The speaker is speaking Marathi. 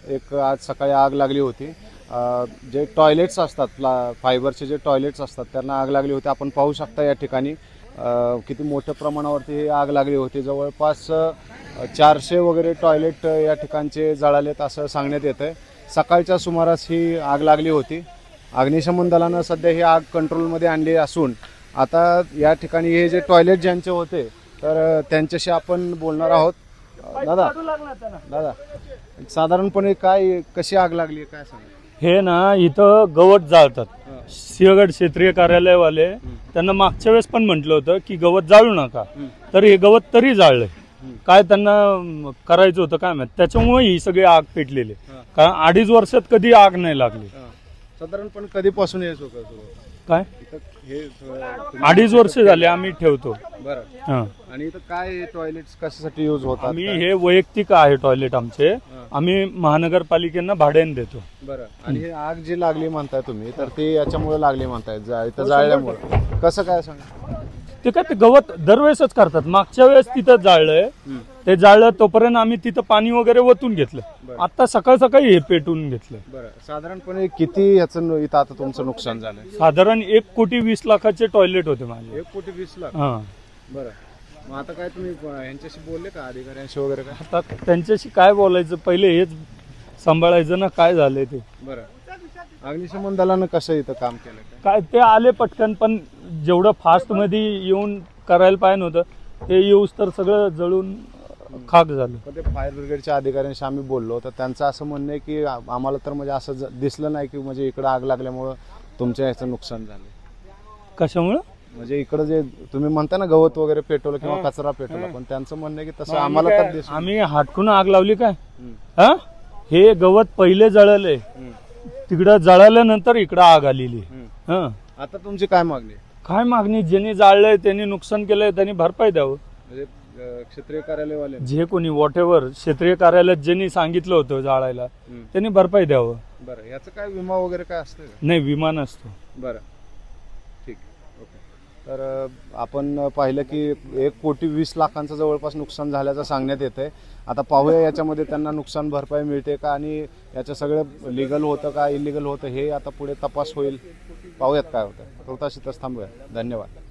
एक आज सकाळी आग लागली होती। जे टॉयलेट्स असतात फायबरचे जे टॉयलेट्स असतात त्यांना आग लागली होती। आपण पाहू शकता या ठिकाणी किती मोठ्या प्रमाणावरती ही आग लागली होती। जवळपास 400 वगैरे टॉयलेट या ठिकाणचे जळालेत असं सांगण्यात येतंय। सकाळच्या सुमारास ही आग लागली होती। अग्निशमन दलानं सध्या ही आग कंट्रोलमध्ये आणली असून आता या ठिकाणी हे जे टॉयलेट ज्यांचे होते तर त्यांच्याशी आपण बोलणार आहोत। दादा साधारणपणे काय कशी आग लागली काय सांगा? हे ना इथं गवत जाळतात सिंहगड क्षेत्रीय कार्यालयवाले त्यांना मागच्या वेळेस पण म्हटलं होतं की गवत जाळू नका, तर हे गवत तरी जाळलंय। काय त्यांना करायचं होतं काय माहित, त्याच्यामुळे ही सगळी आग पेटलेली। कारण 2.5 वर्षात कधी आग नाही लागली। साधारणपणे कधीपासून हे होतं काय? हे 2.5 वर्ष झाले आम्ही ठेवतो। बरं। आणि इथं काय टॉयलेट्स कशासाठी यूज होतात? आम्ही हे वैयक्तिक आहे टॉयलेट आमचे, आम्ही महानगरपालिकेला भाड्याने देतो। बरं। आणि हे आग जी लागली म्हणताय तुम्ही तर ते याच्यामुळे लागली म्हणताय इथं जाळल्यामुळे, कसं काय सांगा? ते काय ते गवत दरवेळेसच करतात। मागच्या वेळेस तिथं जाळलंय, ते जाळलं तोपर्यंत आम्ही तिथं पाणी वगैरे ओतून घेतलं। आता सकाळ सकाळी हे पेटून घेतलं। बरं। साधारणपणे किती याचं इथं आता तुमचं नुकसान झालंय? साधारण 1,20,00,000चे टॉयलेट होते माझे। 1,20,00,000? हा। बरं। मग आता काय तुम्ही यांच्याशी बोलले का अधिकाऱ्यांशी वगैरे काय? आता त्यांच्याशी काय बोलायचं, पहिले हेच सांभाळायचं ना काय झालंय ते। बरं। अग्निशमन दलानं कसं इथं काम केलं काय ते आले पटकन, पण जेवढं फास्ट मध्ये येऊन करायला पाहिजे होतं ते येऊस तर सगळं जळून खाक झालं। पण ते फायर ब्रिगेडच्या अधिकाऱ्यांशी आम्ही बोललो तर त्यांचं असं म्हणणं आहे की आम्हाला तर म्हणजे असं दिसलं नाही की म्हणजे इकडं आग लागल्यामुळं तुमच्या याचं नुकसान झालं। कशामुळं? म्हणजे इकडं जे तुम्ही म्हणता ना गवत वगैरे पेटवलं किंवा कचरा पेटवला, पण त्यांचं म्हणणं आहे की तसं आम्हाला तर दिसलं। आम्ही हाटकून आग लावली काय? हा, हे गवत पहिले जळले, तिकडं जळाल्यानंतर इकडं आग आलेली। आता तुमची काय मागणी? काय मागणी? ज्यांनी जाळलंय त्यांनी नुकसान केलंय त्यांनी भरपाई द्यावं। म्हणजे क्षेत्रीय कार्यालयवाले जे कोणी वॉटेवर क्षेत्रीय कार्यालयात ज्यांनी सांगितलं होतं जाळायला त्यांनी भरपाई द्यावं। बरं। याचं काय विमा वगैरे काय असतं? नाही, विमा नसतो। बरं, ठीक, ओके। तर आपण पाहिलं की 1,20,00,000 जवळपास नुकसान झाल्याचं सांगण्यात येतंय। आता पाहूया याच्यामध्ये त्यांना नुकसान भरपाई मिळते का आणि याचं सगळं लिगल होतं का इलिगल होतं हे आता पुढे तपास होईल, पाहूयात काय होतं। तोताशी थांबूया। धन्यवाद।